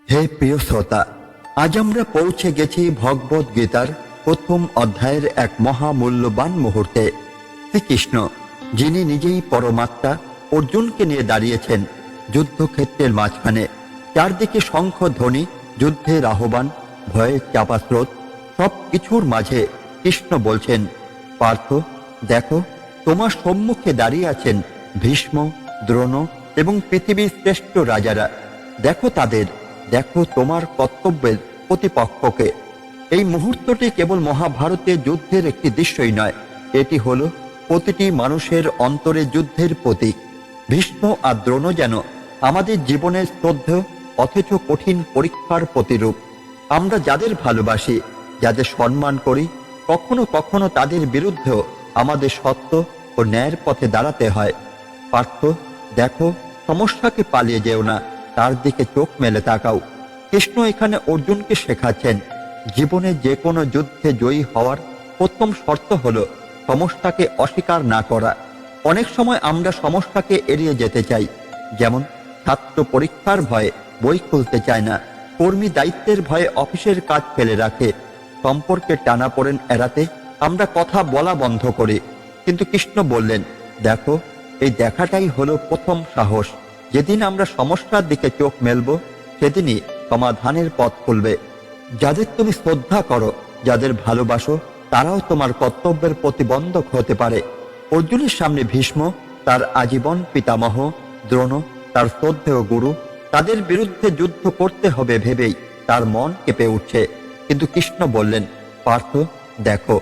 হে প্রিয় শ্রোতা, আজ আমরা পৌঁছে গেছি ভগবদ গীতার প্রথম অধ্যায়ের এক মহামূল্যবান মুহূর্তে। শ্রীকৃষ্ণ, যিনি নিজেই পরমাত্মা, অর্জুনকে নিয়ে দাঁড়িয়েছেন যুদ্ধক্ষেত্রের মাঝখানে। চারদিকে শঙ্খ ধ্বনি, যুদ্ধের আহ্বান, ভয়ের চাপা স্রোত, সব কিছুর মাঝে কৃষ্ণ বলছেন, পার্থ দেখো, তোমার সম্মুখে দাঁড়িয়ে আছেন ভীষ্ম, দ্রোণ এবং পৃথিবীর শ্রেষ্ঠ রাজারা। দেখো তাদের, দেখো তোমার কর্তব্যের প্রতিপক্ষকে। এই মুহূর্তটি কেবল মহাভারতের যুদ্ধের একটি দৃশ্যই নয়, এটি হলো প্রতিটি মানুষের অন্তরে যুদ্ধের প্রতীক। ভীষ্ম আর দ্রোণ যেন আমাদের জীবনের শ্রদ্ধেয় অথচ কঠিন পরীক্ষার প্রতিরূপ। আমরা যাদের ভালোবাসি, যাদের সম্মান করি, কখনো কখনো তাদের বিরুদ্ধেও আমাদের সত্য ও ন্যায়ের পথে দাঁড়াতে হয়। পার্থ দেখো, সমস্যাকে পালিয়ে যেও না, তার দিকে চোখ মেলে তাকাও। কৃষ্ণ এখানে অর্জুনকে শেখাচ্ছেন, জীবনে যে কোনো যুদ্ধে জয়ী হওয়ার প্রথম শর্ত হলো সমস্যাকে অস্বীকার না করা। অনেক সময় আমরা সমস্যাকে এড়িয়ে যেতে চাই, যেমন ছাত্র পরীক্ষার ভয়ে বই খুলতে চায় না, কর্মী দায়িত্বের ভয়ে অফিসের কাজ ফেলে রাখে, সম্পর্কের টানাপোড়েন এড়াতে আমরা কথা বলা বন্ধ করি। কিন্তু কৃষ্ণ বললেন, দেখো, এই দেখাটাই হলো প্রথম সাহস। যেদিন আমরা সমস্যার দিকে চোখ মেলব, সেদিনই সমাধানের পথ খুলবে। যাদের তুমি শ্রদ্ধা করো, যাদের ভালোবাসো, তারাও তোমার কর্তব্যের প্রতিবন্ধক হতে পারে। অর্জুনের সামনে ভীষ্ম, তার আজীবন পিতামহ, দ্রোণ, তার শ্রদ্ধেয় গুরু, তাদের বিরুদ্ধে যুদ্ধ করতে হবে ভেবেই তার মন কেঁপে উঠছে। কিন্তু কৃষ্ণ বললেন, পার্থ দেখো,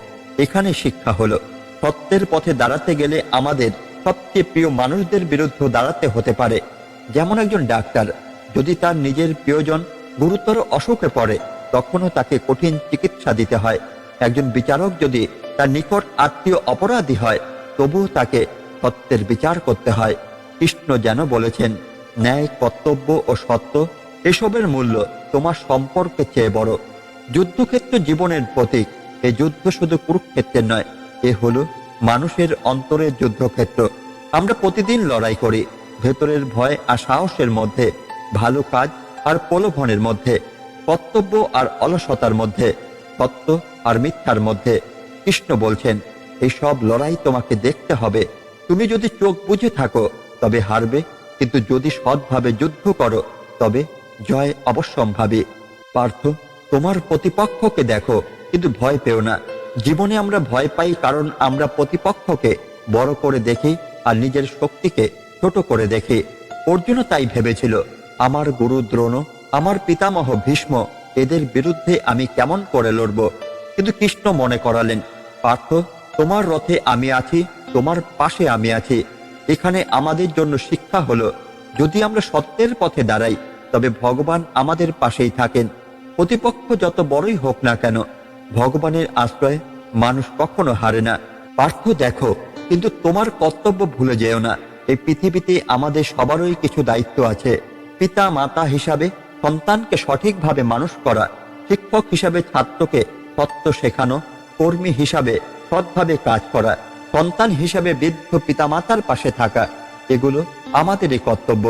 এখানে শিক্ষা হলো, সত্যের পথে দাঁড়াতে গেলে আমাদের সবচেয়ে প্রিয় মানুষদের বিরুদ্ধে দাঁড়াতে হতে পারে। যেমন একজন ডাক্তার যদি তার নিজের প্রিয়জন গুরুতর অসুখে পড়ে, তখনও তাকে কঠিন চিকিৎসা দিতে হয়। একজন বিচারক যদি তার নিকট আত্মীয় অপরাধী হয়, তবুও তাকে সত্যের বিচার করতে হয়। কৃষ্ণ যেন বলেছেন, ন্যায়, কর্তব্য ও সত্য, এসবের মূল্য তোমার সম্পর্কের চেয়ে বড়। যুদ্ধক্ষেত্র জীবনের প্রতীক। এই যুদ্ধ শুধু কুরুক্ষেত্রের নয়, এ হলো মানুষের অন্তরের যুদ্ধক্ষেত্র। আমরা প্রতিদিন লড়াই করি, ভেতরের ভয় আর সাহসের মধ্যে, ভালো কাজ আর প্রলোভনের মধ্যে, কর্তব্য আর অলসতার মধ্যে, সত্য আর মিথ্যার মধ্যে। কৃষ্ণ বলছেন, এই সব লড়াই তোমাকে দেখতে হবে। তুমি যদি চোখ বুঝে থাকো তবে হারবে, কিন্তু যদি সৎভাবে যুদ্ধ করো তবে জয় অবশ্যম্ভাবী। পার্থ, তোমার প্রতিপক্ষকে দেখো, কিন্তু ভয় পেও না। জীবনে আমরা ভয় পাই কারণ আমরা প্রতিপক্ষকে বড় করে দেখি আর নিজের শক্তিকে ছোট করে দেখি। অর্জুনও তাই ভেবেছিল, আমার গুরু দ্রোণ, আমার পিতামহ ভীষ্ম, এদের বিরুদ্ধে আমি কেমন করে লড়ব। কিন্তু কৃষ্ণ মনে করালেন, পার্থ, তোমার রথে আমি আছি, তোমার পাশে আমি আছি। এখানে আমাদের জন্য শিক্ষা হলো, যদি আমরা সত্যের পথে দাঁড়াই তবে ভগবান আমাদের পাশেই থাকেন। প্রতিপক্ষ যত বড়ই হোক না কেন, ভগবানের আশ্রয়ে মানুষ কখনো হারে না। পার্থ দেখো, কিন্তু তোমার কর্তব্য ভুলে যেও না। এই পৃথিবীতে আমাদের সবারই কিছু দায়িত্ব আছে। পিতা মাতা হিসাবে সন্তানকে সঠিকভাবে মানুষ করা, শিক্ষক হিসাবে ছাত্রকে সত্য শেখানো, কর্মী হিসাবে সৎভাবে কাজ করা, সন্তান হিসাবে বৃদ্ধ পিতামাতার পাশে থাকা, এগুলো আমাদেরই কর্তব্য।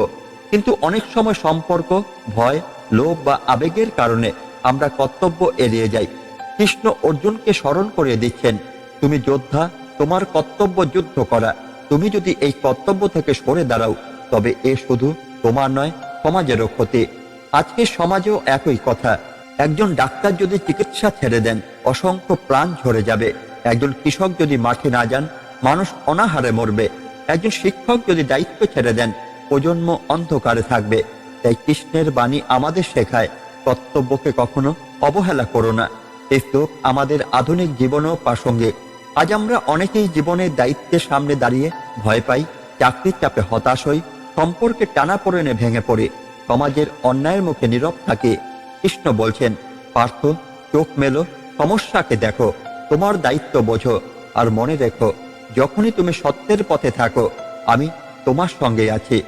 কিন্তু অনেক সময় সম্পর্ক, ভয়, লোভ বা আবেগের কারণে আমরা কর্তব্য এড়িয়ে যাই। কৃষ্ণ অর্জুনকে স্মরণ করিয়ে দিচ্ছেন, তুমি যোদ্ধা, তোমার কর্তব্য যুদ্ধ করা। তুমি যদি এই কর্তব্য থেকে সরে দাঁড়াও, তবে এ শুধু তোমার নয়, সমাজেরও ক্ষতি। আজকের সমাজেও একই কথা। একজন ডাক্তার যদি চিকিৎসা ছেড়ে দেন, অসংখ্য প্রাণ ঝরে যাবে। একজন কৃষক যদি মাঠে না যান, মানুষ অনাহারে মরবে। একজন শিক্ষক যদি দায়িত্ব ছেড়ে দেন, প্রজন্ম অন্ধকারে থাকবে। তাই কৃষ্ণের বাণী আমাদের শেখায়, কর্তব্যকে কখনো অবহেলা করো না। এই শ্লোক আমাদের আধুনিক জীবনেও প্রাসঙ্গিক। আজ আমরা অনেকেই জীবনের দায়িত্বের সামনে দাঁড়িয়ে ভয় পাই, চাকরির চাপে হতাশ হই, সম্পর্কে টানাপোড়েনে ভেঙে পড়ি, সমাজের অন্যায়ের মুখে নীরব থাকি। কৃষ্ণ বলছেন, পার্থ, চোখ মেলো, সমস্যাকে দেখো, তোমার দায়িত্ব বোঝো, আর মনে রেখো, যখনই তুমি সত্যের পথে থাকো, আমি তোমার সঙ্গে আছি।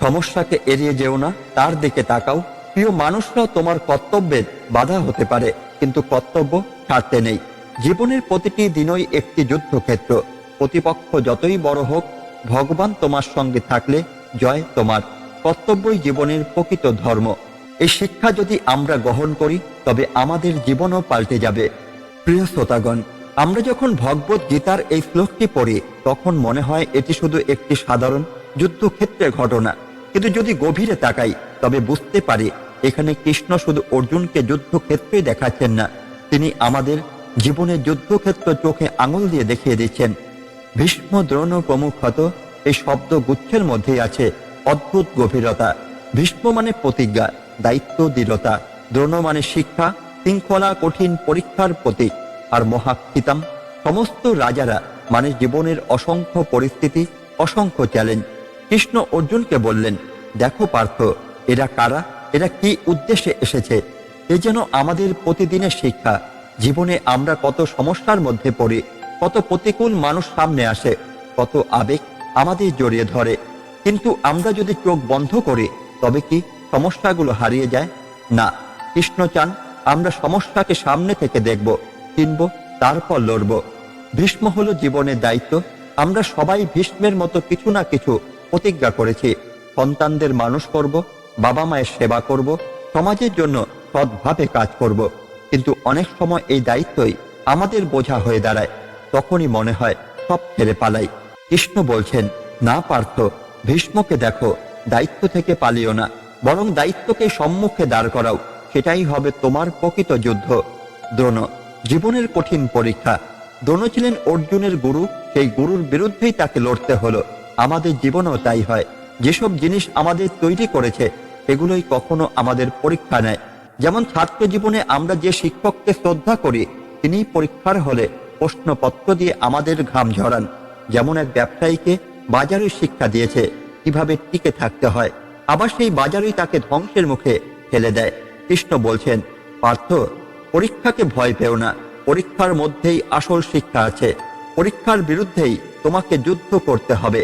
সমস্যাকে এড়িয়ে যেও না, তার দিকে তাকাও। প্রিয় মানুষরাও তোমার কর্তব্যের বাধা হতে পারে, কিন্তু কর্তব্য ছাড়তে নেই। জীবনের প্রতিটি দিনই একটি যুদ্ধক্ষেত্র। প্রতিপক্ষ যতই বড় হোক, ভগবান তোমার সঙ্গে থাকলে জয় তোমার। কর্তব্যই জীবনের প্রকৃত ধর্ম। এই শিক্ষা যদি আমরা গ্রহণ করি তবে আমাদের জীবনও পাল্টে যাবে। প্রিয় শ্রোতাগণ, আমরা যখন ভগবত গীতার এই শ্লোকটি পড়ি তখন মনে হয় এটি শুধু একটি সাধারণ যুদ্ধক্ষেত্রের ঘটনা, কিন্তু যদি গভীরে তাকাই তবে বুঝতে পারি এখানে কৃষ্ণ শুধু অর্জুনকে যুদ্ধক্ষেত্রে দেখাচ্ছেন না, তিনি আমাদের জীবনের যুদ্ধক্ষেত্র চোখে আঙুল দিয়ে দেখিয়ে দিচ্ছেন। ভীষ্ম, দ্রোণ প্রমুখত এই শব্দ গুচ্ছের মধ্যেই আছে অদ্ভুত গভীরতা। ভীষ্ম মানে প্রতিজ্ঞা, দায়িত্ব, দৃঢ়তা। দ্রোণ মানে শিক্ষা, শৃঙ্খলা, কঠিন পরীক্ষার প্রতীক। আর মহাক্ষিতাম সমস্ত রাজারা মানে জীবনের অসংখ্য পরিস্থিতি, অসংখ্য চ্যালেঞ্জ। কৃষ্ণ অর্জুনকে বললেন, দেখো পার্থ, এরা কারা, এরা কি উদ্দেশ্যে এসেছে। এ যেন আমাদের প্রতিদিনের শিক্ষা। জীবনে আমরা কত সমস্যার মধ্যে পড়ি, কত প্রতিকূল মানুষ সামনে আসে, কত আবেগ আমাদের জড়িয়ে ধরে, কিন্তু আমরা যদি চোখ বন্ধ করি তবে কি সমস্যাগুলো হারিয়ে যায়? না, কৃষ্ণ চান আমরা সমস্যাকে সামনে থেকে দেখব, চিনব, তারপর লড়ব। ভীষ্ম হলো জীবনের দায়িত্ব। আমরা সবাই ভীষ্মের মতো কিছু না কিছু প্রতিজ্ঞা করেছি। সন্তানদের মানুষ করব, বাবা মায়ের সেবা করব, সমাজের জন্য সৎভাবে কাজ করব। কিন্তু অনেক সময় এই দায়িত্বই আমাদের বোঝা হয়ে দাঁড়ায়। তখনই মনে হয় সব ছেড়ে পালাই। কৃষ্ণ বলছেন, না পার্থ, ভীষ্মকে দেখো, দায়িত্ব থেকে পালিও না, বরং দায়িত্বকে সম্মুখে দাঁড় করাও, সেটাই হবে তোমার প্রকৃত যুদ্ধ। দ্রোণ, জীবনের কঠিন পরীক্ষা। দ্রোণ ছিলেন অর্জুনের গুরু, সেই গুরুর বিরুদ্ধেই তাকে লড়তে হলো। আমাদের জীবনেও তাই হয়। যেসব জিনিস আমাদের তৈরি করেছে সেগুলোই কখনো আমাদের পরীক্ষা নেয়। যেমন ছাত্র জীবনে আমরা যে শিক্ষককে শ্রদ্ধা করি তিনি পরীক্ষার হলে প্রশ্নপত্র দিয়ে আমাদের ঘাম ঝরান। যেমন এক ব্যবসায়ীকে বাজারে শিক্ষা দিয়েছে কিভাবে টিকে থাকতে হয়, আবার সেই বাজারই তাকে ধ্বংসের মুখে ফেলে দেয়। কৃষ্ণ বলছেন, পার্থ, পরীক্ষাকে ভয় পেও না, পরীক্ষার মধ্যেই আসল শিক্ষা আছে। পরীক্ষার বিরুদ্ধেই তোমাকে যুদ্ধ করতে হবে।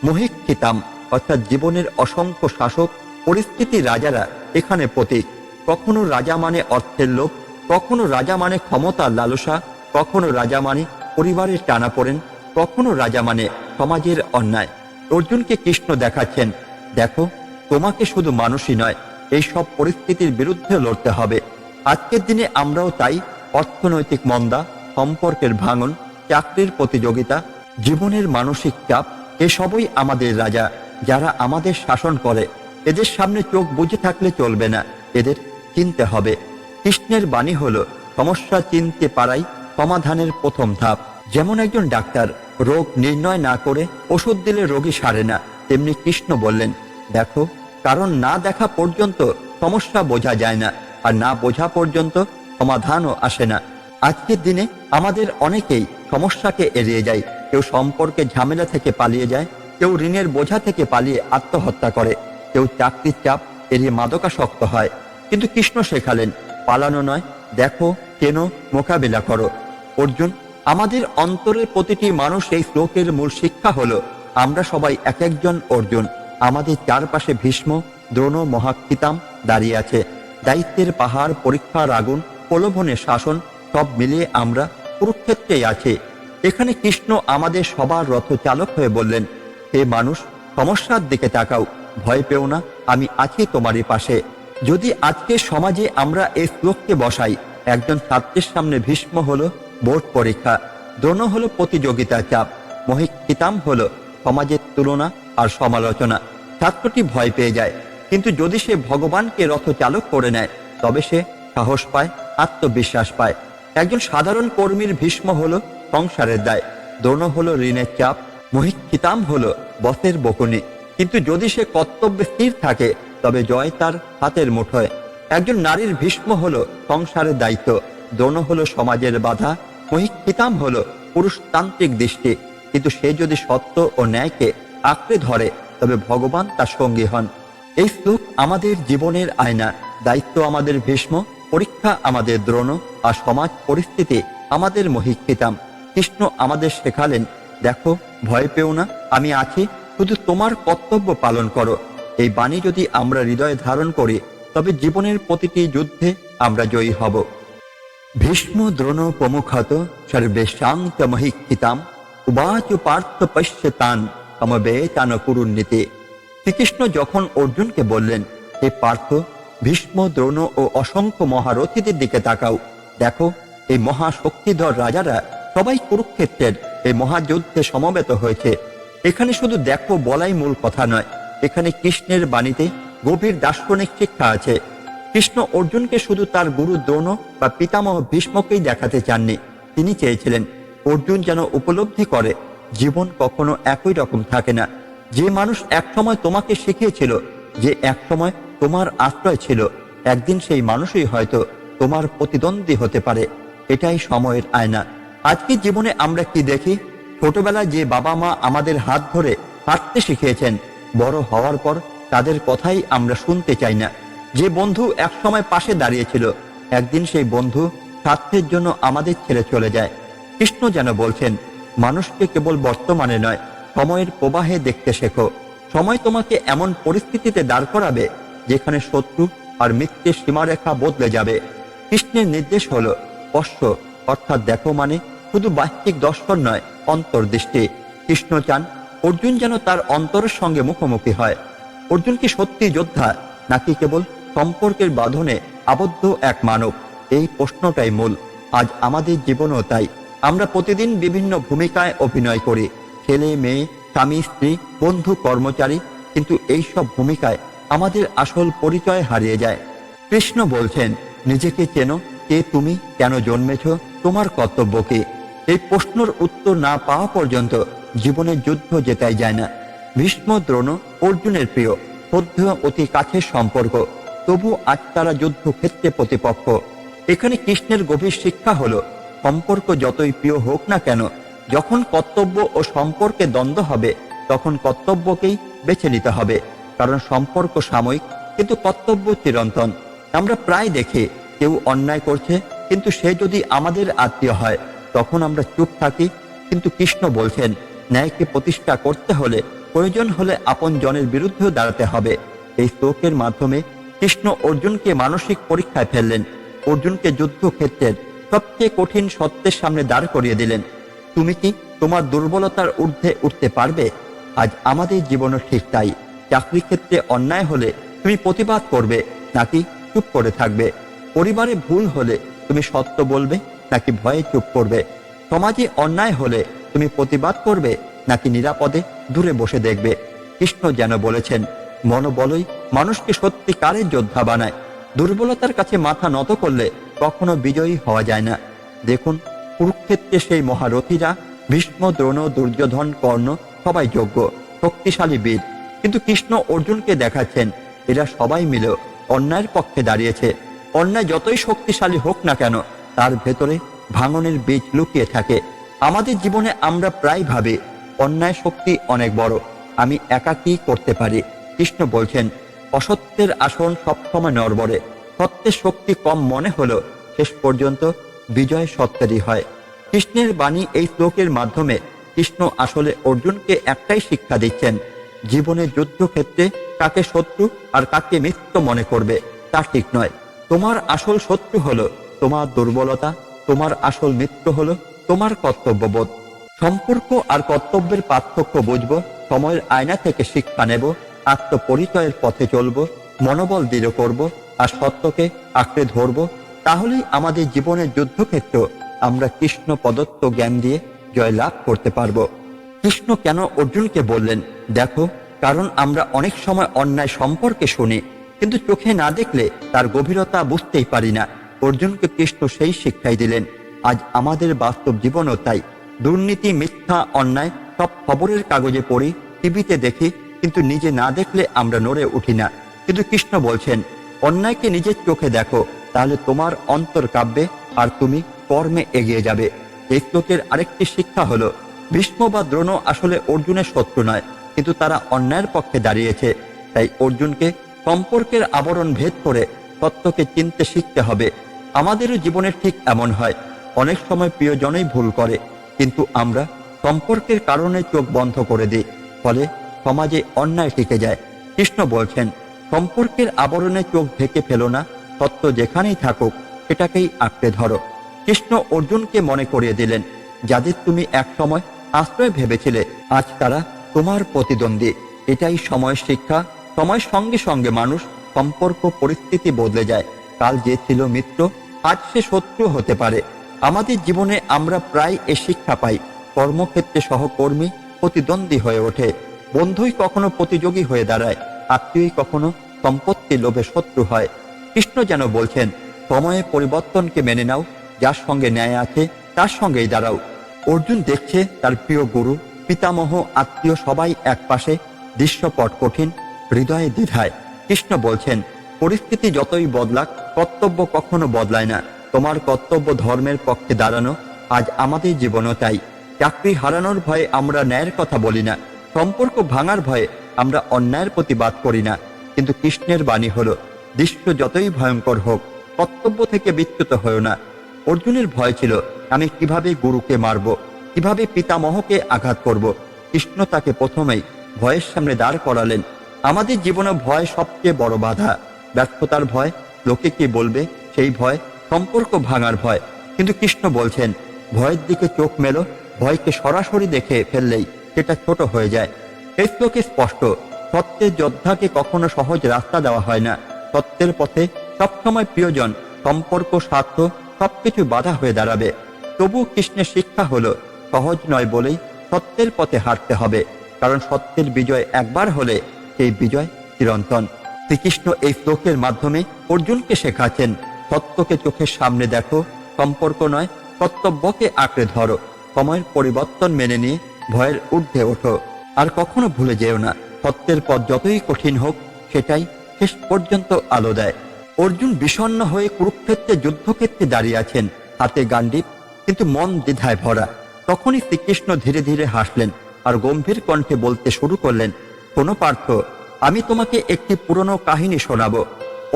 মহিক্ষিতাম অর্থাৎ জীবনের অসংখ্য শাসক, পরিস্থিতি, রাজারা এখানে প্রতীক। কখনো রাজা মানে অর্থের লোভ, কখনো রাজা মানে ক্ষমতার লালসা, কখনো রাজা মানে পরিবারের টানাপোড়েন, কখনো রাজা মানে সমাজের অন্যায়। অর্জুনকে কৃষ্ণ দেখাচ্ছেন, দেখো, তোমাকে শুধু মানুষই নয়, এই সব পরিস্থিতির বিরুদ্ধে লড়তে হবে। আজকের দিনে আমরাও তাই। অর্থনৈতিক মন্দা, সম্পর্কের ভাঙন, চাকরির প্রতিযোগিতা, জীবনের মানসিক চাপ, এসবই আমাদের রাজা, যারা আমাদের শাসন করে। এদের সামনে চোখ বুজে থাকলে চলবে না, এদের চিনতে হবে। কৃষ্ণের বাণী হলো সমস্যা চিনতে পারাই সমাধানের প্রথম ধাপ। যেমন একজন ডাক্তার রোগ নির্ণয় না করে ওষুধ দিলে রোগী সারে না, তেমনি কৃষ্ণ বললেন, দেখো, কারণ না দেখা পর্যন্ত সমস্যা বোঝা যায় না, আর না বোঝা পর্যন্ত সমাধানও আসে না। আজকের দিনে আমাদের অনেকেই সমস্যাকে এড়িয়ে যায়। কেউ সম্পর্কে ঝামেলা থেকে পালিয়ে যায়, কেউ ঋণের বোঝা থেকে পালিয়ে আত্মহত্যা করে, কেউ চাকরির চাপ এড়িয়ে মাদকাসক্ত হয়। কিন্তু কৃষ্ণ শেখালেন, পালানো নয়, দেখো, কেন, মোকাবিলা করো। অর্জুন, আমাদের অন্তরের প্রতিটি মানুষ এই শ্লোকের মূল শিক্ষা হলো আমরা সবাই এক একজন অর্জুন। আমাদের চারপাশে ভীষ্ম, দ্রোণ, মহাক্ষিতাম দাঁড়িয়ে আছে। দায়িত্বের পাহাড়, পরীক্ষার আগুন, প্রলোভনের শাসন, সব মিলিয়ে আমরা কুরুক্ষেত্রেই আছি। এখানে কৃষ্ণ আমাদের সবার রথ চালক হয়ে বললেন, হে মানুষ, সমস্যার দিকে তাকাও, ভয় পেও না, আমি আছি তোমারই পাশে। যদি আজকে সমাজে আমরা এই শ্লোককে বসাই, একজন ছাত্রের সামনে ভীষ্ম হলো বোর্ড পরীক্ষা, দ্রোণ হলো প্রতিযোগিতার চাপ, মহিক্ষিতাম হলো সমাজের তুলনা আর সমালোচনা। ছাত্রটি ভয় পেয়ে যায়, কিন্তু যদি সে ভগবানকে রথ চালক করে নেয় তবে সে সাহস পায়, আত্মবিশ্বাস পায়। একজন সাধারণ কর্মীর ভীষ্ম হলো সংসারের দায়, দ্রোণ হলো ঋণের চাপ, মহিক্ষিতাম হলো বসের বকুনি। কিন্তু যদি সে কর্তব্যে স্থির থাকে তবে জয় তার হাতের মুঠোয়। একজন নারীর ভীষ্ম হলো সংসারের দায়িত্ব, দ্রোণ হলো সমাজের বাধা, মহিক্ষিতাম হলো পুরুষতান্ত্রিক দৃষ্টি। কিন্তু সে যদি সত্য ও ন্যায়কে আঁকড়ে ধরে তবে ভগবান তার সঙ্গী হন। এই শ্লোক আমাদের জীবনের আয়না। দায়িত্ব আমাদের ভীষ্ম, পরীক্ষা আমাদের দ্রোণ, আর সমাজ পরিস্থিতি আমাদের মহিক্ষিতাম। কৃষ্ণ আমাদের শেখালেন, দেখো, ভয় পেও না, আমি আছি, শুধু তোমার কর্তব্য পালন করো। এই বাণী যদি আমরা হৃদয়ে ধারণ করি তবে জীবনের প্রতিটি যুদ্ধে আমরা জয়ী হব। ভীষ্ম, দ্রোণ প্রমুখত সর্বেষাং চ মহিক্ষিতাম উবাচ পার্থ পশ্যতান সমবেতান কুরুন্নীতে। শ্রীকৃষ্ণ যখন অর্জুনকে বললেন, হে পার্থ, ভীষ্ম, দ্রোণ ও অসংখ্য মহারথীদের দিকে তাকাও। দেখো, এই মহাশক্তিধর রাজারা সবাই কুরুক্ষেত্রের এই মহাযুদ্ধে সমবেত হয়েছে। এখানে শুধু দেখো বলাই মূল কথা নয়, এখানে কৃষ্ণের বাণীতে গভীর দার্শনিক শিক্ষা আছে। কৃষ্ণ অর্জুনকে শুধু তার গুরু দ্রোণ বা পিতামহ ভীষ্মকেই দেখাতে চাননি, তিনি চেয়েছিলেন অর্জুন যেন উপলব্ধি করে জীবন কখনো একই রকম থাকে না। যে মানুষ একসময় তোমাকে শিখিয়েছিল, যে একসময় তোমার আশ্রয় ছিল, একদিন সেই মানুষই হয়তো তোমার প্রতিদ্বন্দ্বী হতে পারে। এটাই সময়ের আয়না। আজকে জীবনে আমরা কি দেখি? ছোটবেলায় যে বাবা মা আমাদের হাত ধরে হাঁটতে শিখিয়েছেন, বড় হওয়ার পর তাদের কথাই আমরা শুনতে চাই না। যে বন্ধু একসময় পাশে দাঁড়িয়েছিল, একদিন সেই বন্ধু স্বার্থের জন্য আমাদের ছেড়ে চলে যায়। কৃষ্ণ যেন বলছেন, মানুষকে কেবল বর্তমানে নয়, সময়ের প্রবাহে দেখতে শেখো। সময় তোমাকে এমন পরিস্থিতিতে দাঁড় করাবে যেখানে শত্রু আর মিত্রের সীমারেখা বদলে যাবে। কৃষ্ণের নির্দেশ হলো স্পর্শ, অর্থাৎ দেখো মানে শুধু বাহ্যিক দর্শন নয়, অন্তর্দৃষ্টি। কৃষ্ণ চান অর্জুন যেন তার অন্তরের সঙ্গে মুখোমুখি হয়। অর্জুন কি সত্যি যোদ্ধা, নাকি কেবল সম্পর্কের বাঁধনে আবদ্ধ এক মানব? এই প্রশ্নটাই মূল। আজ আমাদের জীবনও তাই। আমরা প্রতিদিন বিভিন্ন ভূমিকায় অভিনয় করি, ছেলে মেয়ে, স্বামী স্ত্রী, বন্ধু, কর্মচারী, কিন্তু এই সব ভূমিকায় আমাদের আসল পরিচয় হারিয়ে যায়। কৃষ্ণ বলছেন, নিজেকে চেনো। কে তুমি, কেন জন্মেছ, তোমার কর্তব্য কি? এই প্রশ্নের উত্তর না পাওয়া পর্যন্ত জীবনের যুদ্ধ জেতাই যায় না। ভীষ্ম, দ্রোণ অর্জুনের প্রিয়, শ্রদ্ধ, অতি কাছের সম্পর্ক, তবু আজ তারা যুদ্ধক্ষেত্রে প্রতিপক্ষ। এখানে কৃষ্ণের গভীর শিক্ষা হলো, সম্পর্ক যতই প্রিয় হোক না কেন, যখন কর্তব্য ও সম্পর্কে দ্বন্দ্ব হবে, তখন কর্তব্যকেই বেছে নিতে হবে। কারণ সম্পর্ক সাময়িক, কিন্তু কর্তব্য চিরন্তন। আমরা প্রায় দেখি কেউ অন্যায় করছে, কিন্তু সে যদি আমাদের আত্মীয় হয়, তখন আমরা চুপ থাকি। কিন্তু কৃষ্ণ বলছেন, ন্যায়কে প্রতিষ্ঠা করতে হলে প্রয়োজন হলে আপন জনের বিরুদ্ধেও দাঁড়াতে হবে। এই শ্লোকের মাধ্যমে কৃষ্ণ অর্জুনকে মানসিক পরীক্ষায় ফেললেন। অর্জুনকে যুদ্ধক্ষেত্রের সবচেয়ে কঠিন সত্যের সামনে দাঁড় করিয়ে দিলেন। তুমি কি তোমার দুর্বলতার ঊর্ধ্বে উঠতে পারবে? আজ আমাদের জীবনও ঠিক তাই। চাকরি ক্ষেত্রে অন্যায় হলে তুমি প্রতিবাদ করবে, নাকি চুপ করে থাকবে? পরিবারে ভুল হলে তুমি সত্য বলবে, নাকি ভয়ে চুপ করবে? সমাজে অন্যায় হলে তুমি প্রতিবাদ করবে, নাকি নিরাপদে দূরে বসে দেখবে? কৃষ্ণ যেন বলেছেন, মনোবলই মানুষকে সত্যিকারের যোদ্ধা বানায়। দুর্বলতার কাছে মাথা নত করলে কখনো বিজয়ী হওয়া যায় না। দেখুন, কুরুক্ষেত্রে সেই মহারথীরা ভীষ্ম, দ্রোণ, দুর্যোধন, কর্ণ সবাই যোগ্য, শক্তিশালী বীর। কিন্তু কৃষ্ণ অর্জুনকে দেখাচ্ছেন, এরা সবাই মিলে অন্যায়ের পক্ষে দাঁড়িয়েছে। অন্যায় যতই শক্তিশালী হোক না কেন, তার ভেতরে ভাঙনের বীজ লুকিয়ে থাকে। আমাদের জীবনে আমরা প্রায় ভাবি অন্যায় শক্তি অনেক বড়, আমি একা কি করতে পারি। কৃষ্ণ বলছেন, অসত্যের আসন সবসময় নড়বড়ে। সত্যের শক্তি কম মনে হলো, শেষ পর্যন্ত বিজয় সত্যেরই হয়। কৃষ্ণের বাণী এই শ্লোকের মাধ্যমে কৃষ্ণ আসলে অর্জুনকে একটাই শিক্ষা দিচ্ছেন, জীবনের যুদ্ধক্ষেত্রে কাকে শত্রু আর কাকে মিত্র মনে করবে তা ঠিক নয়। তোমার আসল শত্রু হলো তোমার দুর্বলতা, তোমার আসল মিত্র হলো তোমার কর্তব্যবোধ। সম্পর্ক আর কর্তব্যের পার্থক্য বুঝব, সময়ের আয়না থেকে শিক্ষা নেব, আত্মপরিচয়ের পথে চলব, মনোবল দৃঢ় করব আর সত্যকে আঁকড়ে ধরব। তাহলেই আমাদের জীবনের যুদ্ধক্ষেত্র আমরা কৃষ্ণ প্রদত্ত জ্ঞান দিয়ে জয়লাভ করতে পারব। কৃষ্ণ কেন অর্জুনকে বললেন, দেখো, কারণ আমরা অনেক সময় অন্যায় সম্পর্কে শুনি, কিন্তু চোখে না দেখলে তার গভীরতা বুঝতেই পারি না। অর্জুনকে কৃষ্ণ সেই শিক্ষাই দিলেন। আজ আমাদের বাস্তব জীবনও তাই। দুর্নীতি, মিথ্যা, অন্যায় সব খবরের কাগজে পড়ি, টিভিতে দেখি, কিন্তু নিজে না দেখলে আমরা নড়ে উঠি না। কিন্তু কৃষ্ণ বলছেন, অন্যায়কে নিজের চোখে দেখো, তাহলে তোমার অন্তর কাঁপবে আর তুমি কর্মে এগিয়ে যাবে। এই শ্লোকের আরেকটি শিক্ষা হলো, ভীষ্ম বা দ্রোণ আসলে অর্জুনের শত্রু নয়, কিন্তু তারা অন্যায়ের পক্ষে দাঁড়িয়েছে। তাই অর্জুনকে সম্পর্কের আবরণ ভেদ করে সত্যকে চিনতে শিখতে হবে। আমাদেরও জীবনের ঠিক এমন হয়। অনেক সময় প্রিয়জনই ভুল করে, কিন্তু আমরা সম্পর্কের কারণে চোখ বন্ধ করে দিই, ফলে সমাজে অন্যায় টিকে যায়। কৃষ্ণ বলছেন, সম্পর্কের আবরণে চোখ ঢেকে ফেলো না, সত্য যেখানেই থাকুক সেটাকেই আঁকড়ে ধরো। কৃষ্ণ অর্জুনকে মনে করিয়ে দিলেন, যাদের তুমি এক সময় আশ্রয় ভেবেছিলে, আজ তারা তোমার প্রতিদ্বন্দ্বী। এটাই সময়ের শিক্ষা। সময়ের সঙ্গে সঙ্গে মানুষ সম্পর্ক পরিস্থিতি বদলে যায়। কাল যে ছিল মিত্র, আজ সে শত্রু হতে পারে। আমাদের জীবনে আমরা প্রায় এ শিক্ষা পাই। কর্মক্ষেত্রে সহকর্মী প্রতিদ্বন্দ্বী হয়ে ওঠে, বন্ধুই কখনো প্রতিযোগী হয়ে দাঁড়ায়, আত্মীয়ই কখনো সম্পত্তির লোভে শত্রু হয়। কৃষ্ণ যেন বলছেন, সময়ে পরিবর্তনকে মেনে নাও, যার সঙ্গে ন্যায় আছে তার সঙ্গেই দাঁড়াও। অর্জুন দেখছে তার প্রিয় গুরু, পিতামহ, আত্মীয় সবাই এক পাশে, দৃশ্যপট কঠিন, হৃদয়ে দ্বিধায়। কৃষ্ণ বলছেন, পরিস্থিতি যতই বদলাক, কর্তব্য কখনো বদলায় না। তোমার কর্তব্য ধর্মের পক্ষে দাঁড়ানো। আজ আমাদের জীবনও তাই। চাকরি হারানোর ভয়ে আমরা ন্যায়ের কথা বলি না, সম্পর্ক ভাঙার ভয়ে আমরা অন্যায়ের প্রতিবাদ করি না। কিন্তু কৃষ্ণের বাণী হলো, দৃশ্য যতই ভয়ঙ্কর হোক, কর্তব্য থেকে বিচ্যুত হয়েও না। অর্জুনের ভয় ছিল, আমি কিভাবে গুরুকে মারব, কিভাবে পিতামহকে আঘাত করব। কৃষ্ণ তাকে প্রথমেই ভয়ের সামনে দাঁড় করালেন। আমাদের জীবনে ভয় সবচেয়ে বড় বাধা। ব্যর্থতার ভয়, লোকে কি বলবে সেই ভয়, সম্পর্ক ভাঙার ভয়। কিন্তু কৃষ্ণ বলছেন, ভয়ের দিকে চোখ মেলো, ভয়কে সরাসরি দেখে ফেললেই সেটা ছোট হয়ে যায়। এই শ্লোকে স্পষ্ট, সত্যের যোদ্ধাকে কখনো সহজ রাস্তা দেওয়া হয় না। সত্যের পথে সবসময় প্রিয়জন, সম্পর্ক, স্বার্থ সবকিছু বাধা হয়ে দাঁড়াবে। তবু কৃষ্ণের শিক্ষা হলো, সহজ নয় বলেই সত্যের পথে হাঁটতে হবে, কারণ সত্যের বিজয় একবার হলে সেই বিজয় চিরন্তন। শ্রীকৃষ্ণ এই শ্লোকের মাধ্যমে অর্জুনকে শেখাচ্ছেন, সত্যকে চোখের সামনে দেখো, সম্পর্ক নয় কর্তব্যকে আঁকড়ে ধরো, সময়ের পরিবর্তন মেনে নিয়ে ভয়ের ঊর্ধ্বে ওঠো। আর কখনো ভুলে যেও না, সত্যের পথ যতই কঠিন হোক, সেটাই শেষ পর্যন্ত আলো দেয়। অর্জুন বিষণ্ণ হয়ে কুরুক্ষেত্রে যুদ্ধক্ষেত্রে দাঁড়িয়ে আছেন, হাতে গান্ডীব, কিন্তু মন দ্বিধায় ভরা। তখনই শ্রীকৃষ্ণ ধীরে ধীরে হাসলেন আর গম্ভীর কণ্ঠে বলতে শুরু করলেন, শোনো পার্থ, আমি তোমাকে একটি পুরনো কাহিনী শোনাবো।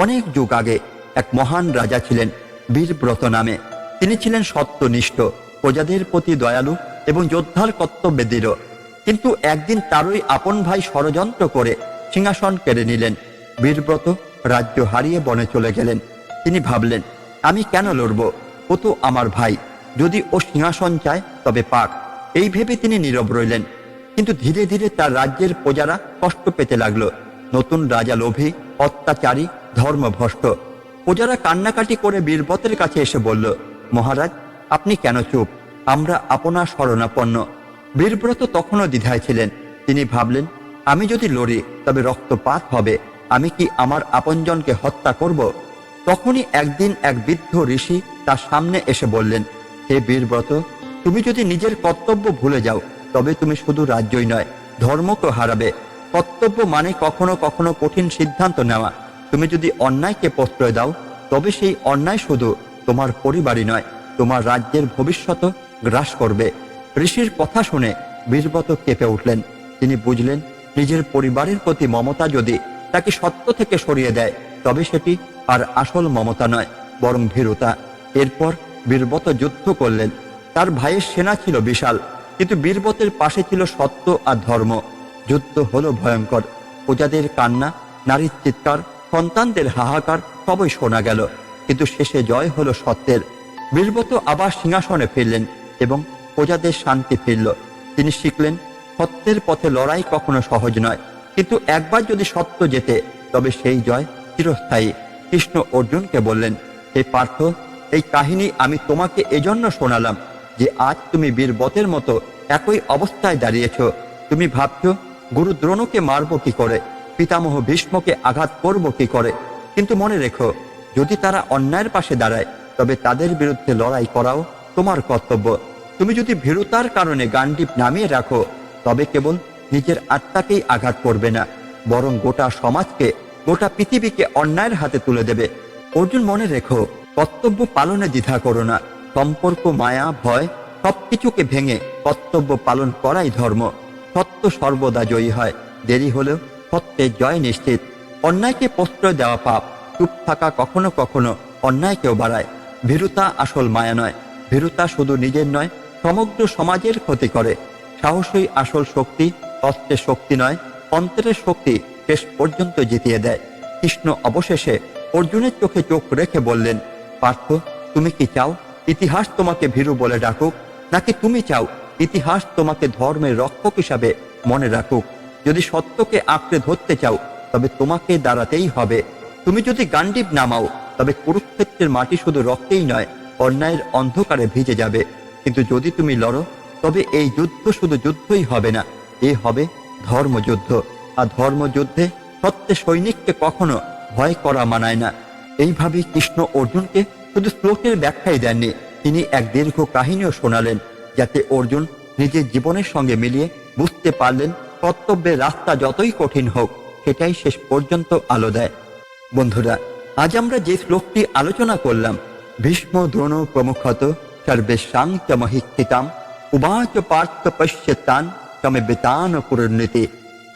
অনেক যুগ আগে এক মহান রাজা ছিলেন, বীরব্রত নামে। তিনি ছিলেন সত্যনিষ্ঠ, প্রজাদের প্রতি দয়ালু এবং যোদ্ধার কর্তব্যে দৃঢ়। কিন্তু একদিন তারই আপন ভাই ষড়যন্ত্র করে সিংহাসন কেড়ে নিলেন। বীরব্রত রাজ্য হারিয়ে বনে চলে গেলেন। তিনি ভাবলেন, আমি কেন লড়ব, ও তো আমার ভাই, যদি ও সিংহাসন চায় তবে পাক। এই ভেবে তিনি নীরব রইলেন। কিন্তু ধীরে ধীরে তার রাজ্যের প্রজারা কষ্ট পেতে লাগলো। নতুন রাজা লোভী, অত্যাচারী, ধর্মভ্রষ্ট। প্রজারা কান্নাকাটি করে বীরব্রতের কাছে এসে বলল, মহারাজ, আপনি কেন চুপ, আমরা আপনার শরণাপন্ন। বীরব্রত তখনও দ্বিধায় ছিলেন। তিনি ভাবলেন, আমি যদি লড়ি তবে রক্তপাত হবে, আমি কি আমার আপনজনকে হত্যা করব? তখনই একদিন এক বৃদ্ধ ঋষি তার সামনে এসে বললেন, হে বীরব্রত, তুমি যদি নিজের কর্তব্য ভুলে যাও তবে তুমি শুধু রাজ্যই নয়, ধর্মকেও হারাবে। কর্তব্য মানে কখনো কখনো কঠিন সিদ্ধান্ত নেওয়া। তুমি যদি অন্যায়কে প্রশ্রয় দাও তবে সেই অন্যায় শুধু তোমার পরিবারই নয়, তোমার রাজ্যের ভবিষ্যৎ গ্রাস করবে। ঋষির কথা শুনে বীরব্রত কেঁপে উঠলেন। তিনি বুঝলেন, নিজের পরিবারের প্রতি মমতা যদি তাকে সত্য থেকে সরিয়ে দেয় তবে সেটি আর আসল মমতা নয়, বরং ভীরুতা। এরপর বীরব্রত যুদ্ধ করলেন। তার ভাইয়ের সেনা ছিল বিশাল, কিন্তু বীরব্রতের পাশে ছিল সত্য আর ধর্ম। যুদ্ধ হলো ভয়ঙ্কর। প্রজাদের কান্না, নারীর চিৎকার, সন্তানদের হাহাকার সবই শোনা গেল, কিন্তু শেষে জয় হলো সত্যের। বীরব্রত আবার সিংহাসনে ফিরলেন এবং প্রজাদের শান্তি ফিরল। তিনি শিখলেন, সত্যের পথে লড়াই কখনো সহজ নয়, কিন্তু একবার যদি সত্য জেতে তবে সেই জয় চিরস্থায়ী। কৃষ্ণ অর্জুনকে বললেন, হে পার্থ, এই কাহিনী আমি তোমাকে এজন্য শোনালাম যে আজ তুমি বীরব্রতের মতো একই অবস্থায় দাঁড়িয়েছ। তুমি ভাবছ, গুরু দ্রোণকে মারব কি করে, পিতামহ ভীষ্মকে আঘাত করব কি করে। কিন্তু মনে রেখো, যদি তারা অন্যায়ের পাশে দাঁড়ায় তবে তাদের বিরুদ্ধে লড়াই করাও তোমার কর্তব্য। তুমি যদি ভীরুতার কারণে গান্ডীব নামিয়ে রাখো তবে কেবল নিজের আত্মাকেই আঘাত করবে না, বরং গোটা সমাজকে, গোটা পৃথিবীকে অন্যায়ের হাতে তুলে দেবে। অর্জুন, মনে রেখো, কর্তব্য পালনে দ্বিধা করো না। সম্পর্ক, মায়া, ভয় সবকিছুকে ভেঙে কর্তব্য পালন করাই ধর্ম। সত্য সর্বদা জয়ী হয়, দেরি হলেও সত্যের জয় নিশ্চিত। অন্যায়কে প্রশ্রয় দেওয়া পাপ, চুপ থাকা কখনো কখনো অন্যায়কেও বাড়ায়। ভীরুতা আসল মায়া নয়, ভীরুতা শুধু নিজের নয়, সমগ্র সমাজের ক্ষতি করে। সাহসই আসল শক্তি, অস্ত্রের শক্তি নয়, অন্তরের শক্তি শেষ পর্যন্ত জিতিয়ে দেয়। কৃষ্ণ অবশেষে অর্জুনের চোখে চোখ রেখে বললেন, পার্থ, তুমি কি চাও ইতিহাস তোমাকে ভীরু বলে ডাকুক, নাকি তুমি চাও ইতিহাস তোমাকে ধর্মের রক্ষক হিসাবে মনে রাখুক? যদি সত্যকে আঁকড়ে ধরতে চাও তবে তোমাকে দাঁড়াতেই হবে। তুমি যদি গান্ডীব নামাও তবে কুরুক্ষেত্রের মাটি শুধু রক্তেই নয়, অন্যায়ের অন্ধকারে ভিজে যাবে। কিন্তু যদি তুমি লড়ো তবে এই যুদ্ধ শুধু যুদ্ধই হবে না, এ হবে ধর্মযুদ্ধ। আর ধর্মযুদ্ধে সত্যের সৈনিককে কখনো ভয় করা মানায় না। এইভাবেই কৃষ্ণ অর্জুনকে শুধু শ্লোকের ব্যাখ্যাই দেননি, তিনি এক দীর্ঘ কাহিনীও শোনালেন, যাতে অর্জুন নিজের জীবনের সঙ্গে মিলিয়ে বুঝতে পারলেন কর্তব্যের রাস্তা যতই কঠিন হোক সেটাই শেষ পর্যন্ত আলো দেয়। বন্ধুরা, আজ আমরা যে শ্লোকটি আলোচনা করলাম, ভীষ্ম দ্রোণ প্রমুখত সর্বেশাং চ মহিক্ষিতাম উবাচ পার্থ পশ্যতান তমে বেতান পুরনীতি,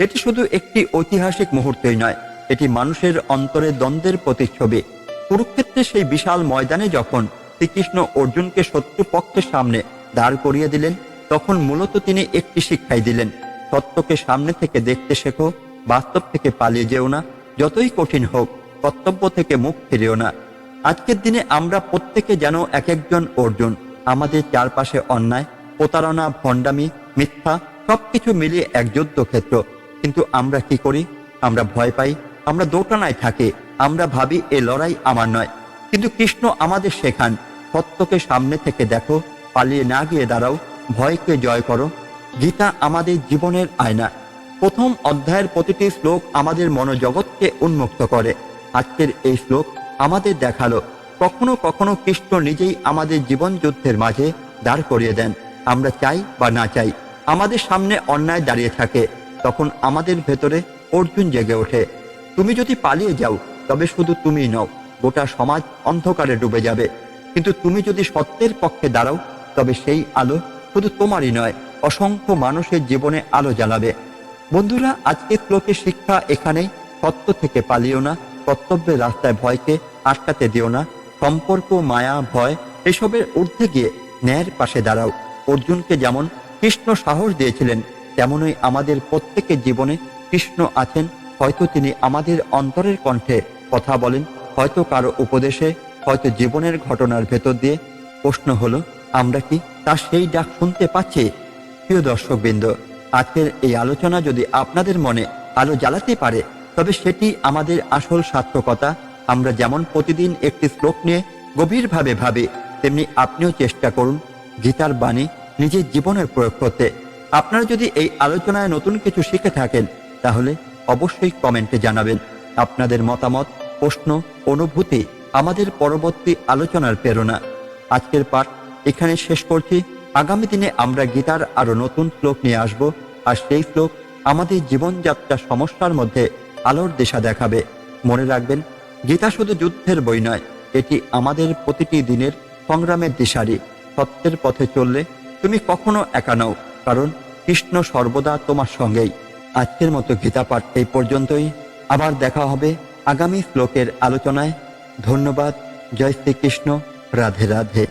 এটি শুধু একটি ঐতিহাসিক মুহূর্তই নয়, এটি মানুষের অন্তরে দ্বন্দ্বের প্রতিচ্ছবি। কুরুক্ষেত্রে সেই বিশাল ময়দানে যখন শ্রীকৃষ্ণ অর্জুনকে শত্রুপক্ষের সামনে দাঁড় করিয়ে দিলেন, তখন মূলত তিনি একটি শিক্ষাই দিলেন, সত্যকে সামনে থেকে দেখতে শেখো, বাস্তব থেকে পালিয়ে যেও না, যতই কঠিন হোক কর্তব্য থেকে মুখ ফিরেও না। আজকের দিনে আমরা প্রত্যেকে যেন এক একজন অর্জুন। আমাদের চারপাশে অন্যায়, প্রতারণা, ভণ্ডামি, মিথ্যা সবকিছু মিলিয়ে এক যুদ্ধক্ষেত্র। কিন্তু আমরা কি করি? আমরা ভয় পাই, আমরা দোটানায় থাকি, আমরা ভাবি এ লড়াই আমার নয়। কিন্তু কৃষ্ণ আমাদের শেখান, সত্যকে সামনে থেকে দেখো, পালিয়ে না গিয়ে দাঁড়াও, ভয়কে জয় করো। গীতা আমাদের জীবনের আয়না। প্রথম অধ্যায়ের প্রতিটি শ্লোক আমাদের মনোজগৎকে উন্মুক্ত করে। আজকের এই শ্লোক আমাদের দেখালো কখনো কখনো কৃষ্ণ নিজেই আমাদের জীবন যুদ্ধের মাঝে দাঁড় করিয়ে দেন। আমরা চাই বা না চাই, আমাদের সামনে অন্যায় দাঁড়িয়ে থাকে, তখন আমাদের ভেতরে অর্জুন জেগে ওঠে। তুমি যদি পালিয়ে যাও তবে শুধু তুমিই নও, গোটা সমাজ অন্ধকারে ডুবে যাবে। কিন্তু তুমি যদি সত্যের পক্ষে দাঁড়াও তবে সেই আলো শুধু তোমারই নয়, অসংখ্য মানুষের জীবনে আলো জ্বালাবে। বন্ধুরা, আজকের শ্লোকের শিক্ষা এখানেই, সত্য থেকে পালিও না, কর্তব্যের রাস্তায় ভয়কে আটকাতে দিও না, সম্পর্ক, মায়া, ভয় এসবের ঊর্ধ্বে গিয়ে ন্যায়ের পাশে দাঁড়াও। অর্জুনকে যেমন কৃষ্ণ সাহস দিয়েছিলেন, তেমনই আমাদের প্রত্যেকের জীবনে কৃষ্ণ আছেন। হয়তো তিনি আমাদের অন্তরের কণ্ঠে কথা বলেন, হয়তো কারো উপদেশে, হয়তো জীবনের ঘটনার ভেতর দিয়ে। প্রশ্ন হলো, আমরা কি তার সেই ডাক শুনতে পাচ্ছি? প্রিয় দর্শকবৃন্দ, আজকের এই আলোচনা যদি আপনাদের মনে আলো জ্বালাতে পারে তবে সেটি আমাদের আসল সার্থকতা। আমরা যেমন প্রতিদিন একটি শ্লোক নিয়ে গভীরভাবে ভাবি, তেমনি আপনিও চেষ্টা করুন গীতার বাণী নিজের জীবনের প্রয়োগ করতে। আপনারা যদি এই আলোচনায় নতুন কিছু শিখে থাকেন তাহলে অবশ্যই কমেন্টে জানাবেন। আপনাদের মতামত, প্রশ্ন, অনুভূতি আমাদের পরবর্তী আলোচনার প্রেরণা। আজকের পাঠ এখানে শেষ করছি। আগামী দিনে আমরা গীতার আরো নতুন শ্লোক নিয়ে আসব, আর সেই শ্লোক আমাদের জীবনযাত্রার সমস্যার মধ্যে আলোর দিশা দেখাবে। মনে রাখবেন, গীতা শুধু যুদ্ধের বই নয়, এটি আমাদের প্রতিটি দিনের সংগ্রামের দিশারি। সত্যের পথে চললে তুমি কখনো একা নও, কারণ কৃষ্ণ সর্বদা তোমার সঙ্গেই। আজকের মতো গীতা পাঠ এই পর্যন্তই। আবার দেখা হবে আগামী শ্লোকের আলোচনায়। ধন্যবাদ। জয় শ্রীকৃষ্ণ। রাধে রাধে।